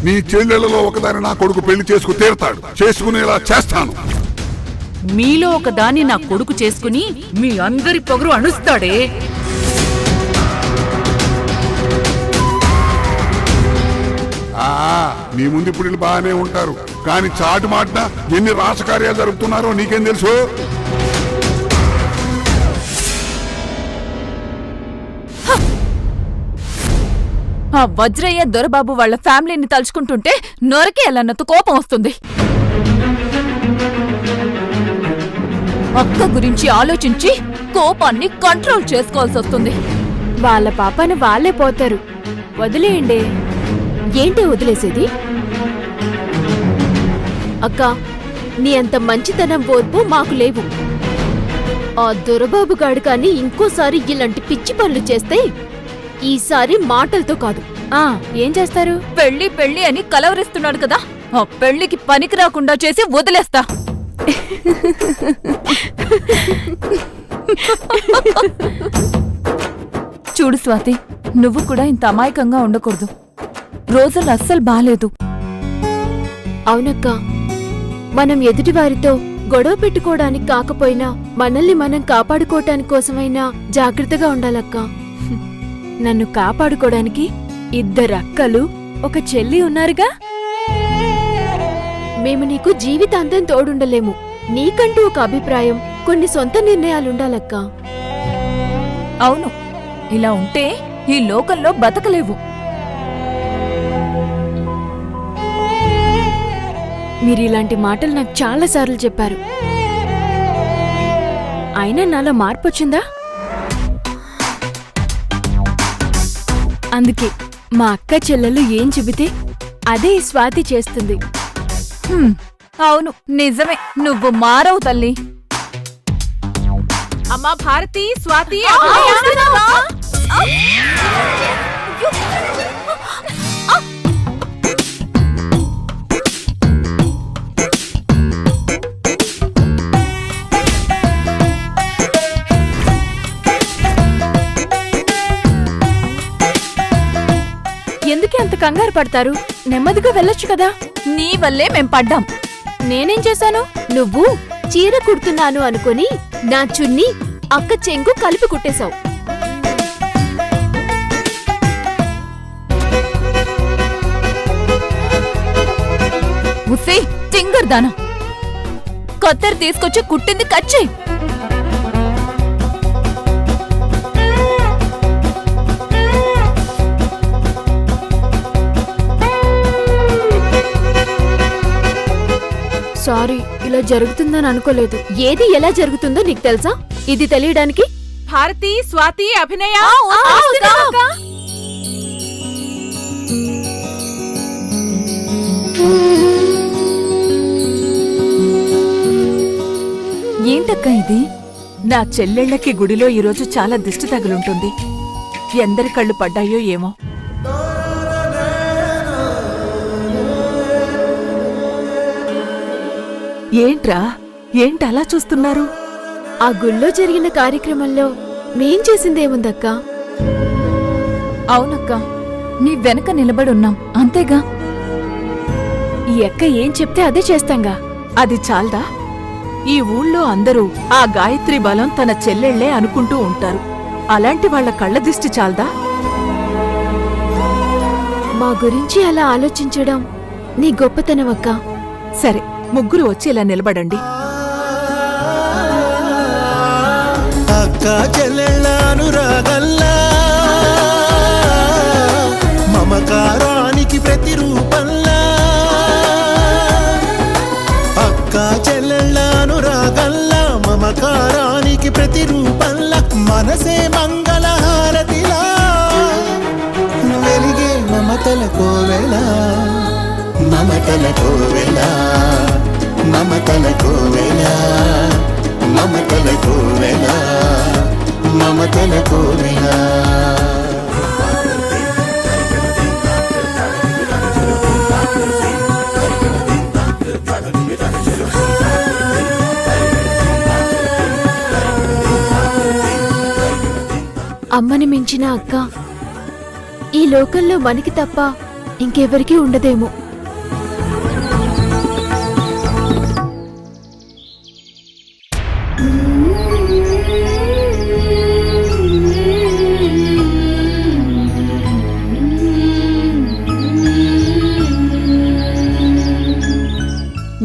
నీ చెల్లెలలో ఒకదాని నా కొడుకు పెళ్లి చేసుకు తీరతాడు, చేసుకునేలా చేస్తాను. మీలో ఒకదాన్ని నా కొడుకు చేసుకుని మీ అందరి పొగరు అణుస్తాడే. నీ ముందు ఇప్పుడు బాగానే ఉంటారు, కానీ చాటు మాటన ఎన్ని రాసకార్యాలు జరుపుతున్నారో నీకేం తెలుసు? ఆ వజ్రయ్య దొరబాబు వాళ్ళ ఫ్యామిలీని తలుచుకుంటుంటే నొరకే అలన్నట్టు కోపం వస్తుంది. అక్క గురించి ఆలోచించి కోపాన్ని కంట్రోల్ చేసుకోవాల్సి వస్తుంది. వాళ్ళ పాపను వాళ్ళే పోతారు, వదిలేయండి. ఏంటి వదిలేసేది? అక్క, నీ అంత మంచితనం ఓర్పు మాకు లేవు. ఆ దొరబాబు గాడు కానీ ఇంకోసారి ఇలాంటి పిచ్చి పనులు చేస్తే ఈసారి మాటలతో కాదు. ఏం చేస్తారు? పెళ్లి పెళ్లి అని కలవరిస్తున్నాడు కదా, ఆ పెళ్లికి పనికి రాకుండా చేసి వదిలేస్తా. చూడు స్వాతి, నువ్వు కూడా ఇంత అమాయకంగా ఉండకూడదు. రోజులు అస్సలు బాలేదు. అవునక్క, మనం ఎదుటివారితో గొడవ పెట్టుకోవడానికి కాకపోయినా మనల్ని మనం కాపాడుకోవటానికి కోసమైనా జాగ్రత్తగా ఉండాలక్క. నన్ను కాపాడుకోవడానికి 2 అక్కలు, ఒక చెల్లి ఉన్నారుగా. మేము నీకు జీవితాంతం తోడుండలేము. నీకంటూ ఒక అభిప్రాయం, కొన్ని సొంత నిర్ణయాలుండాలక్క. అవును, ఇలా ఉంటే ఈ లోకంలో బతకలేవు. మీరిలాంటి మాటలు నాకు చాలాసార్లు చెప్పారు. అయినా నాలో మార్పొచ్చిందా? అందుకే మా అక్క చెల్లెలు ఏం చెబితే అదే స్వాతి చేస్తుంది. అవును, నిజమే, నువ్వు మారవు తల్లి. అమ్మా భారతి, స్వాతి, ఎందుకే అంత కంగారు పడతారు? నెమ్మదిగా వెళ్ళొచ్చు కదా. నీ వల్లే మేం పడ్డాం. నేనేం చేశాను? నువ్వు చీర కుడుతున్నాను అనుకుని నా చున్ని అక్క చెంగు కలిపి కుట్టేశావు. ఉస్సే చింగర్దానా, కత్తెర తీసుకొచ్చి కుట్టింది కచ్చేయి. సారీ, ఇలా జరుగుతుందని అనుకోలేదు. ఏది ఎలా జరుగుతుందో నీకు తెలుసా? ఇది తెలియడానికి భారతి, స్వాతి, అభినయ, ఏంటక్క ఇది? నా చెల్లెళ్ళకి గుడిలో ఈరోజు చాలా దిష్టి తగులుంటుంది. ఎందరి కళ్ళు పడ్డాయో ఏమో. ఏంట్రా, ఏంటలా చూస్తున్నారు? ఆ గుళ్ళో జరిగిన కార్యక్రమంలో మేం చేసిందేముందక్క? అవునక్క, నీ వెనక నిలబడున్నాం, అంతేగా. ఈ అక్క ఏం చెప్తే అదే చేస్తాంగా. అది చాల్దా? ఈ ఊళ్ళో అందరూ ఆ గాయత్రి బలం తన చెల్లెళ్లే అనుకుంటూ ఉంటారు. అలాంటి వాళ్ల కళ్ళ దిష్టి చాల్దా? మా గురించి అలా ఆలోచించడం నీ గొప్పతనం అక్క. సరే, ముగ్గురు వచ్చి ఇలా నిలబడండి. అక్క చెల్లెళ్ళ అనురాగల్లా, మమకారానికి ప్రతిరూపంలా. అక్క చెల్లెళ్ళ అనురాగల్లా, మమకారానికి ప్రతిరూపంలా. మనసే మంగళహారతిలా వెలిగే మమతల కోవెల, మమతల కోవెల, మమతల కోవెల, మమతల కోవెల, మమతల కోవెల. అమ్మని మించిన అక్క ఈ లోకంలో మనకి తప్ప ఇంకెవరికీ ఉండదేమో.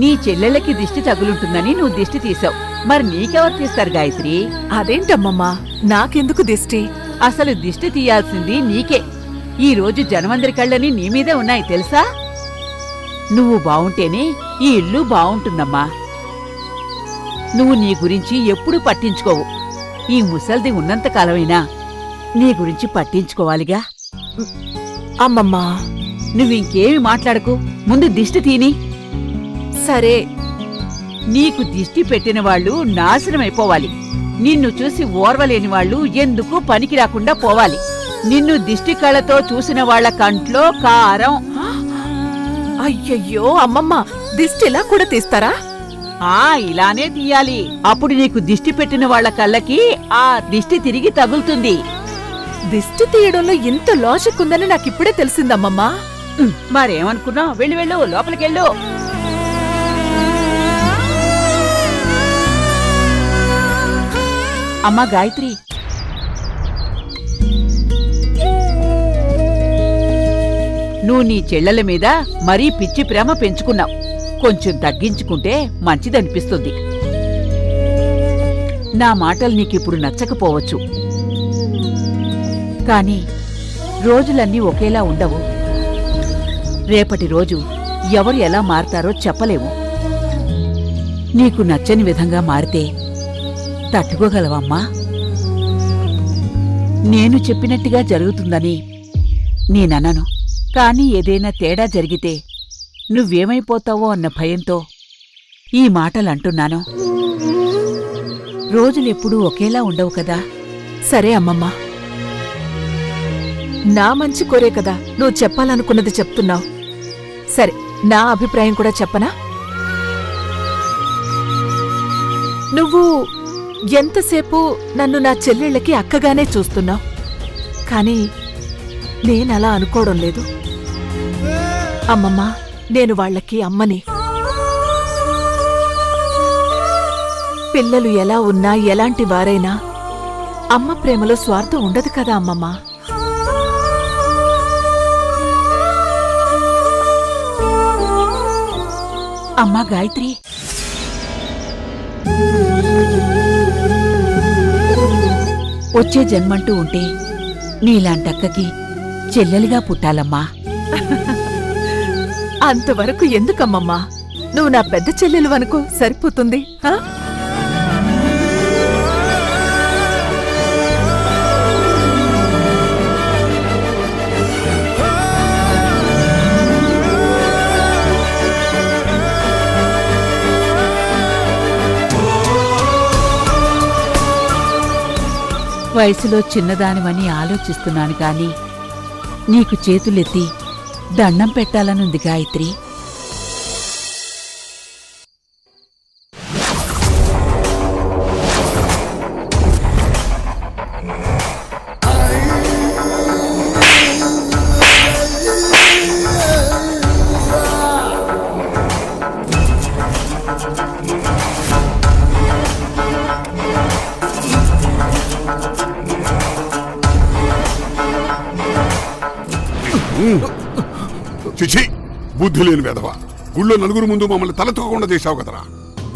నీ చెల్లెళ్ళకి దిష్టి తగులుంటుందని నువ్వు దిష్టి తీసావు. మరి నీకెవరు తీస్తారు గాయత్రి? అదేంటమ్మమ్మా, నాకెందుకు దిష్టి? అసలు దిష్టి తీయాల్సింది నీకే. ఈ రోజు జనమందరి కళ్ళని నీ మీదే ఉన్నాయి తెలుసా? నువ్వు బావుంటేనే ఈ ఇల్లు బావుంటుందమ్మా. నువ్వు నీ గురించి ఎప్పుడూ పట్టించుకోవు. ఈ ముసల్ది ఉన్నంతకాలమైనా నీ గురించి పట్టించుకోవాలిగా. అమ్మమ్మా, నువ్వింకేమి మాట్లాడకు, ముందు దిష్టి తీని. సరే. నీకు దిష్టి పెట్టిన వాళ్ళు నాశనమైపోవాలి. నిన్ను చూసి ఓర్వలేని వాళ్ళు ఎందుకు పనికి రాకుండా పోవాలి. నిన్ను దిష్టి కళ్ళతో చూసిన వాళ్ల కంట్లో కారం. అయ్యయ్యో అమ్మమ్మ, దిష్టిలా కూడా తీస్తారా? ఇలానే తీయాలి. అప్పుడు నీకు దిష్టి పెట్టిన వాళ్ల కళ్ళకి ఆ దిష్టి తిరిగి తగులుతుంది. దిష్టి తీయడంలో ఇంత లాజిక్ ఉందని నాకిప్పుడే తెలిసిందమ్మమ్మా. మరేమనుకున్నావు? వెళ్ళు లోపలికెళ్ళు. అమ్మా గాయత్రి, నువ్వు నీ చెల్లెల మీద మరీ పిచ్చి ప్రేమ పెంచుకున్నావు. కొంచెం తగ్గించుకుంటే మంచిదనిపిస్తుంది. నా మాటలు నీకిప్పుడు నచ్చకపోవచ్చు, కాని రోజులన్నీ ఒకేలా ఉండవు. రేపటి రోజు ఎవరు ఎలా మారతారో చెప్పలేము. నీకు నచ్చని విధంగా మారితే తట్టుకోగలవమ్మా? నేను చెప్పినట్టుగా జరుగుతుందని నేనన్నాను, కాని ఏదైనా తేడా జరిగితే నువ్వేమైపోతావో అన్న భయంతో ఈ మాటలంటున్నాను. రోజులెప్పుడూ ఒకేలా ఉండవు కదా. సరే అమ్మమ్మా, నా మంచి కోరే కదా నువ్వు చెప్పాలనుకున్నది చెప్తున్నావు. సరే, నా అభిప్రాయం కూడా చెప్పనా? నువ్వు ఎంతసేపు నన్ను నా చెల్లెళ్ళకి అక్కగానే చూస్తున్నావు, కాని నేనలా అనుకోవడం లేదు. అమ్మమ్మా, నేను వాళ్ళకి అమ్మని. పిల్లలు ఎలా ఉన్నా ఎలాంటి వారైనా అమ్మ ప్రేమలో స్వార్థం ఉండదు కదా అమ్మమ్మా. అమ్మా గాయత్రి, వచ్చే జన్మంటూ ఉంటే నీలాంటక్కకి చెల్లెలిగా పుట్టాలమ్మా. అంతవరకు ఎందుకమ్మమ్మా? నువ్వు నా పెద్ద చెల్లెలు అనుకో, సరిపోతుంది. వయసులో చిన్నదానివని ఆలోచిస్తున్నాను కాని నీకు చేతులెత్తి దండం పెట్టాలనుంది గాయత్రి. చిచి, బుద్ధి లేని వెధవ. గుళ్ళో నలుగురు ముందు మమ్మల్ని తలెత్తుకోకుండా చేశావు కదరా.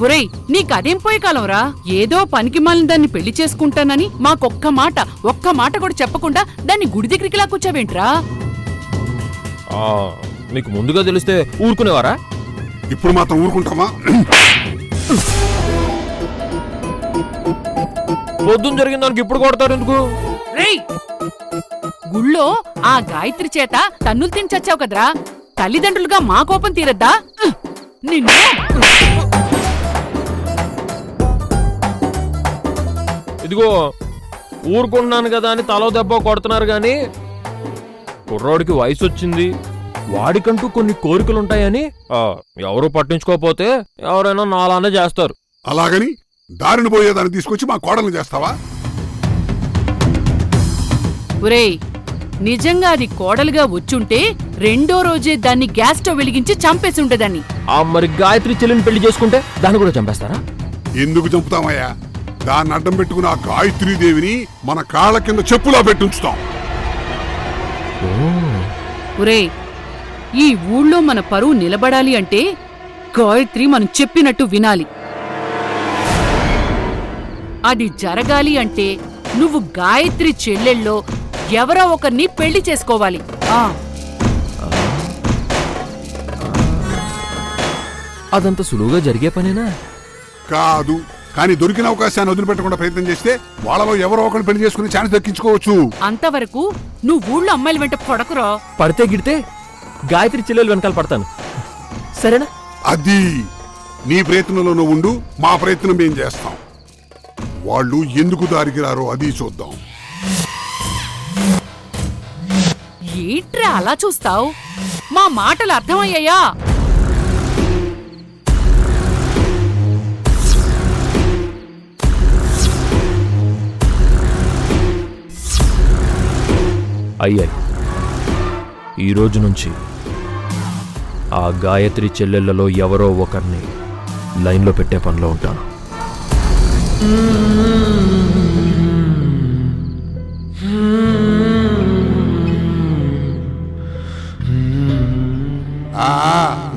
ఒరేయ్, నీకదేం పోయి కాలంరా? ఏదో పనికి మాలిన దాన్ని పెళ్లి చేసుకుంటానని ఒక్క మాట కూడా చెప్పకుండా దాన్ని గుడి దగ్గరికి లాక్కొచ్చావేంట్రా? మీకు ముందుగా తెలిస్తే ఊరుకునేవారా? ఇప్పుడు మాత్రం ఊరుకుంటామా? పొద్దున జరిగిన దానికి ఇప్పుడు కొడతారు ఎందుకు? రేయ్, గుళ్ళో ఆ గాయత్రి చేత తన్నులు తిని చచ్చావు కదరా. తల్లిదండ్రులుగా మా కోపం తీరద్దా? నిన్ను ఇదిగో ఊరుకుంటున్నాను కదా అని తలో దెబ్బ కొడుతున్నారు గాని, కుర్రోడికి వయసు వచ్చింది, వాడికంటూ కొన్ని కోరికలుంటాయని ఎవరూ పట్టించుకోకపోతే ఎవరైనా నాలానే చేస్తారు. అలాగని దారిని పోయేదాన్ని తీసుకొచ్చి మా కోడల్ని చేస్తావా? ఒరేయ్, నిజంగా అది కోడలుగా వచ్చుంటే రెండో రోజే దాన్ని గ్యాస్ స్టవ్ వెలిగించి చంపేసి ఉండేదాన్ని. మరి గాయత్రి చెల్లిని పెళ్లి చేసుకుంటే దాన్ని కూడా చంపేస్తారా? ఎందుకు చంపుతామయ్యా? దాన్ని అడ్డం పెట్టుకుని ఆ గాయత్రీదేవిని మన కాళ్ళ కింద చెప్పులా పెట్టుంచుతాం. ఒరేయ్, ఈ ఊళ్ళో మన పరువు నిలబడాలి అంటే గాయత్రి మనం చెప్పినట్టు వినాలి. అది జరగాలి అంటే నువ్వు గాయత్రి చెల్లెళ్ళలో ఎవరో ఒకరిని పెళ్లి చేసుకోవాలి. అదంత సులువుగా జరిగే పనేనా? కాదు, కానీ దొరికిన అవకాశాన్ని వదిలిపెట్టకుండా ప్రయత్నం చేస్తే వాళ్ళలో ఎవరో ఒకరు పెళ్లి చేసుకునే ఛాన్స్ దక్కించుకోవచ్చు. అంతవరకు నువ్వు ఊళ్ళో అమ్మాయిల వెంట పడకురా. పడితే గిడితే గాయత్రి చెల్లెలు వెనకాల పడతాను, సరేనా? అది నీ ప్రయత్నంలో నువ్వు ఉండు, మా ప్రయత్నం ఏం చేస్తాం. వాళ్ళు ఎందుకు దారికి రారో అది చూద్దాం. ఏంట్రా అలా చూస్తావు? మా మాటలు అర్థమయ్యాయా? అయ్యాయి. ఈ రోజు నుంచి ఆ గాయత్రి చెల్లెళ్లలో ఎవరో ఒకరిని లైన్లో పెట్టే పనిలో ఉంటాను.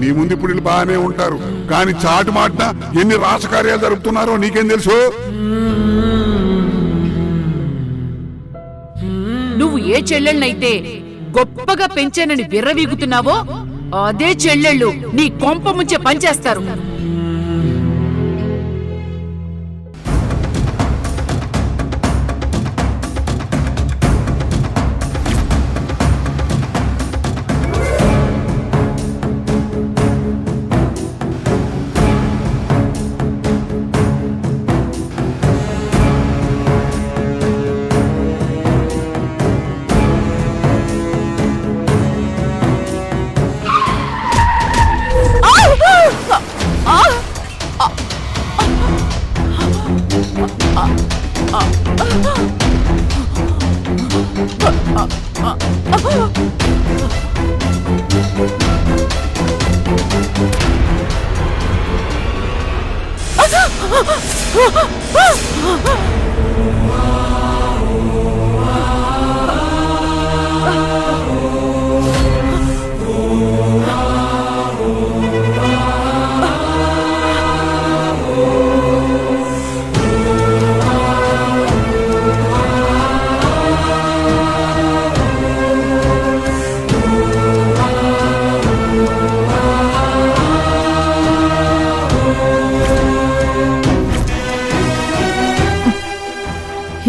నీ ముందు ఇప్పుడు వీళ్ళు బాగానే ఉంటారు, కానీ చాటు మాటన ఎన్ని రాసకార్యాలు జరుపుతున్నారో నీకేం తెలుసు? నువ్వు ఏ చెల్లెళ్ళనైతే గొప్పగా పెంచానని విర్రవీగుతున్నావో అదే చెల్లెళ్ళు నీ కొంప ముంచే పనిచేస్తారు.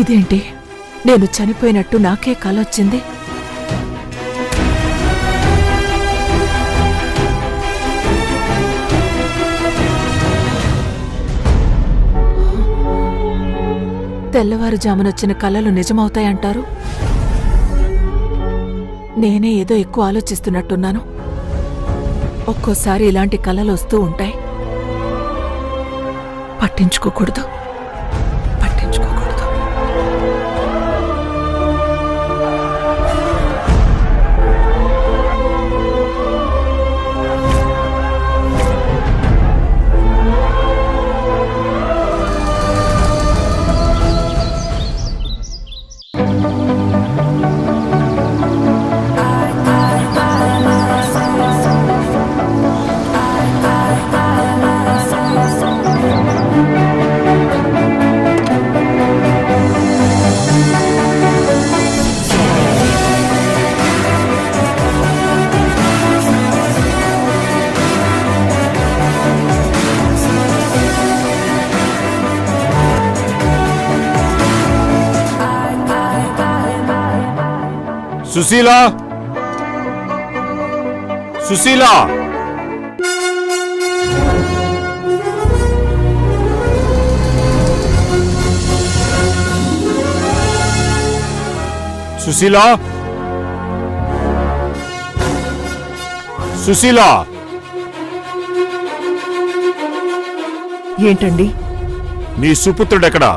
ఇదేంటి, నేను చనిపోయినట్టు నాకే కలొచ్చింది. తెల్లవారుజామునొచ్చిన కలలు నిజమవుతాయంటారు. నేనే ఏదో ఎక్కువ ఆలోచిస్తున్నట్టున్నాను. ఒక్కోసారి ఇలాంటి కలలు వస్తూ ఉంటాయి. పట్టించుకోకూడదు. సుశీలా, సుశీలా, సుశీలా, సుశీలా. ఏంటండి? నీ సుపుత్రుడెక్కడా?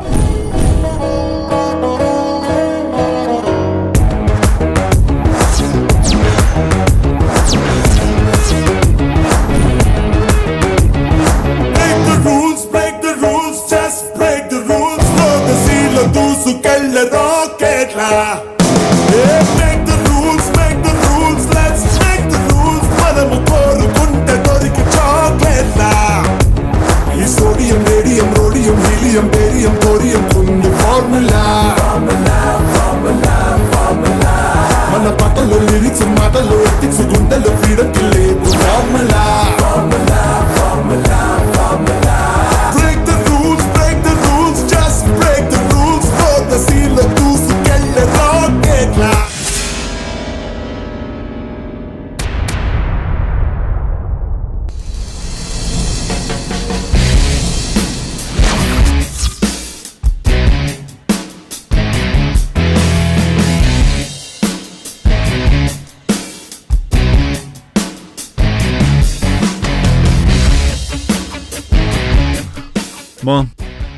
మా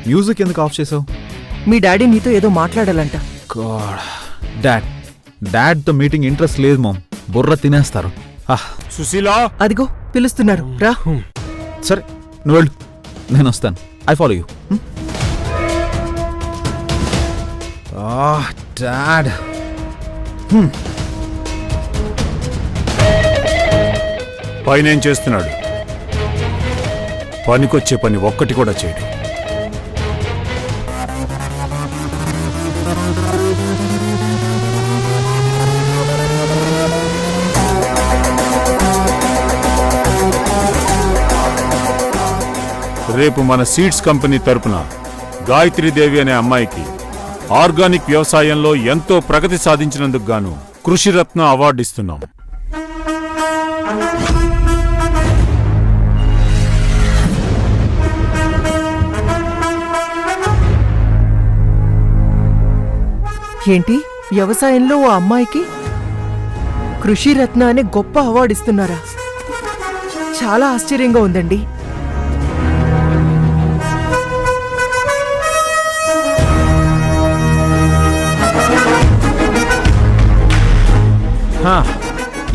మ్యూజిక్ ఎందుకు ఆఫ్ చేసావు? మీ డాడీ నీతో ఏదో మాట్లాడాలంట. డాడ్తో మీటింగ్ ఇంట్రెస్ట్ లేదు మామ్, బుర్ర తినేస్తారు. సుశీలా, అదిగో పిలుస్తున్నారు, రా. సరే నువ్వు వెళ్ళు, నేను వస్తాను. I follow you. డాడ్, పైన ఏం చేస్తున్నాడు? పనికొచ్చే పని ఒక్కటి కూడా చేయడు. రేపు మన సీడ్స్ కంపెనీ తరపున గాయత్రీదేవి అనే అమ్మాయికి ఆర్గానిక్ వ్యవసాయంలో ఎంతో ప్రగతి సాధించినందుకు గాను కృషిరత్న అవార్డు ఇస్తున్నాం. ఏంటి, వ్యవసాయంలో ఓ అమ్మాయికి కృషిరత్న అనే గొప్ప అవార్డు ఇస్తున్నారా? చాలా ఆశ్చర్యంగా ఉందండి.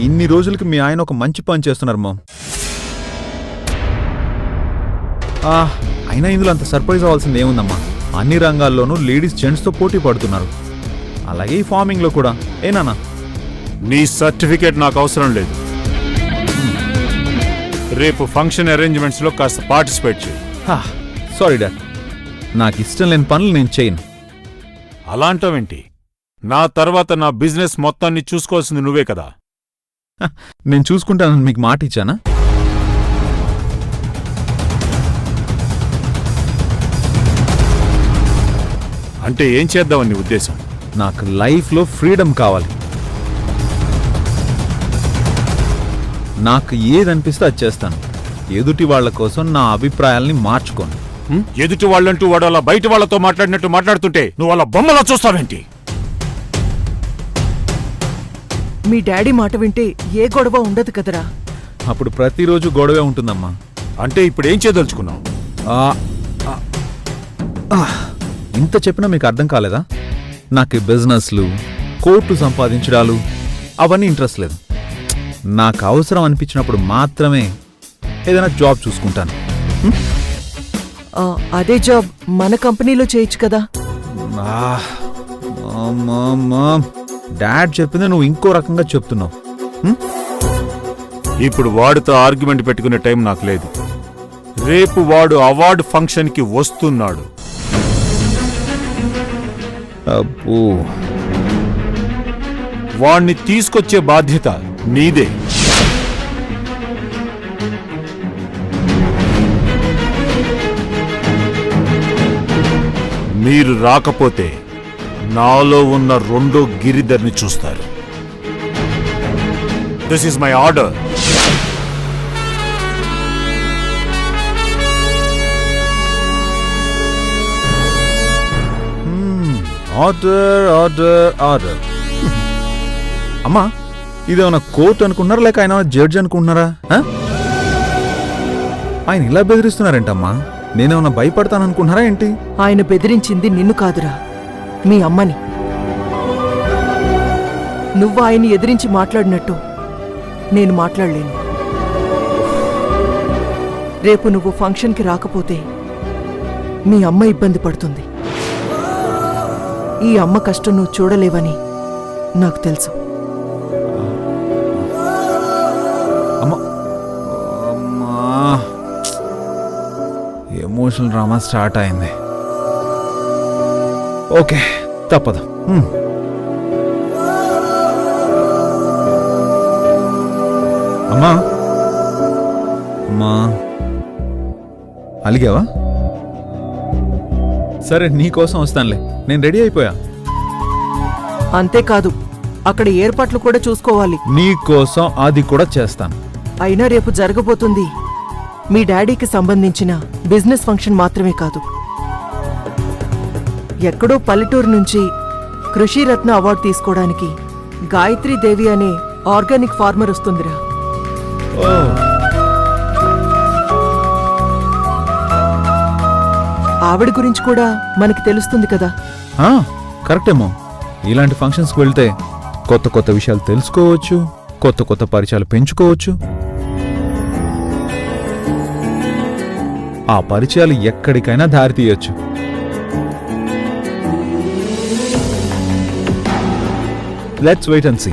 ఇన్ని రోజులకి మీ ఆయన ఒక మంచి పని చేస్తున్నారు మామ్. అయినా ఇందులో అంత సర్ప్రైజ్ అవ్వాల్సింది ఏముందమ్మా? అన్ని రంగాల్లోనూ లేడీస్ జెంట్స్తో పోటీ పడుతున్నారు, అలాగే ఈ ఫార్మింగ్లో కూడా. ఏనా నీ సర్టిఫికేట్ నాకు అవసరం లేదు. రేపు ఫంక్షన్ అరేంజ్మెంట్స్లో కాస్త పార్టిసిపేట్ చేయి. సారీ డాడ్, నాకు ఇష్టం లేని పనులు నేను చేయను. అలాంటవేంటి? నా తర్వాత నా బిజినెస్ మొత్తాన్ని చూసుకోవాల్సింది నువ్వే కదా. నేను చూసుకుంటానని మీకు మాట ఇచ్చానా? అంటే ఏం చేద్దామని నీ ఉద్దేశం? నాకు లైఫ్లో ఫ్రీడమ్ కావాలి. నాకు ఏదనిపిస్తే అది చేస్తాను. ఎదుటి వాళ్ల కోసం నా అభిప్రాయాల్ని మార్చుకోను. ఎదుటి వాళ్ళంటూ వాడు అలా బయట వాళ్లతో మాట్లాడినట్టు మాట్లాడుతుంటే నువ్వు అలా బొమ్మలా చూస్తావేంటి? మీ డాడీ మాట వింటే ఏ గొడవ ఉండదు కదరా. అప్పుడు ప్రతిరోజు గొడవే ఉంటుందమ్మా. అంటే ఇప్పుడు ఏం చేయదలుచుకున్నావు? ఇంత చెప్పినా మీకు అర్థం కాలేదా? నాకు బిజినెస్లు, కోర్టు సంపాదించడాలు అవన్నీ ఇంట్రెస్ట్ లేదు. నాకు అవసరం అనిపించినప్పుడు మాత్రమే ఏదైనా జాబ్ చూసుకుంటాను. అదే జాబ్ మన కంపెనీలో చేయొచ్చు కదా. డాడ్ చెప్పింది నువ్వు ఇంకో రకంగా చెప్తున్నావు. ఇప్పుడు వాడితో ఆర్గ్యుమెంట్ పెట్టుకునే టైం నాకు లేదు. రేపు వాడు అవార్డు ఫంక్షన్కి వస్తున్నాడు. అబ్బో, వాణ్ణి తీసుకొచ్చే బాధ్యత నీదే. మీరు రాకపోతే నాలో ఉన్న రెండో గిరిధర్ని చూస్తారు. This is my order. Order order order. అమ్మా, ఇదేమన్నా కోర్టు అనుకుంటున్నారా లేక ఆయన జడ్జి అనుకుంటున్నారా? ఆయన ఇలా బెదిరిస్తున్నారేంటమ్మా? నేనేమన్నా భయపడతాననుకుంటున్నారా ఏంటి? ఆయన బెదిరించింది నిన్ను కాదురా, మీ అమ్మని. నువ్వు ఆయన్ని ఎదిరించి మాట్లాడినట్టు నేను మాట్లాడలేను. రేపు నువ్వు ఫంక్షన్కి రాకపోతే మీ అమ్మ ఇబ్బంది పడుతుంది. ఈ అమ్మ కష్టం నువ్వు చూడలేవని నాకు తెలుసు. ఎమోషనల్ డ్రామా స్టార్ట్ అయింది. ఓకే, తప్పదు. అమ్మా, అమ్మా, అలిగావా? సరే, నీకోసం వస్తానులే, నేను రెడీ అయిపోయా. అంతేకాదు, అక్కడ ఏర్పాట్లు కూడా చూసుకోవాలి. నీకోసం అది కూడా చేస్తాను. అయినా రేపు జరగబోతుంది మీ డాడీకి సంబంధించిన బిజినెస్ ఫంక్షన్ మాత్రమే కాదు. ఎక్కడో పల్లెటూరు నుంచి కృషిరత్న అవార్డు తీసుకోవడానికి గాయత్రీదేవి అనే ఆర్గానిక్ ఫార్మర్ వస్తుందిరా. ఆవిడ గురించి కూడా మనకి తెలుస్తుంది కదా. కరెక్టేమో. ఇలాంటి ఫంక్షన్స్కి వెళ్తే కొత్త కొత్త విషయాలు తెలుసుకోవచ్చు, కొత్త కొత్త పరిచయాలు పెంచుకోవచ్చు. ఆ పరిచయాలు ఎక్కడికైనా దారి తీయొచ్చు. Let's wait and see.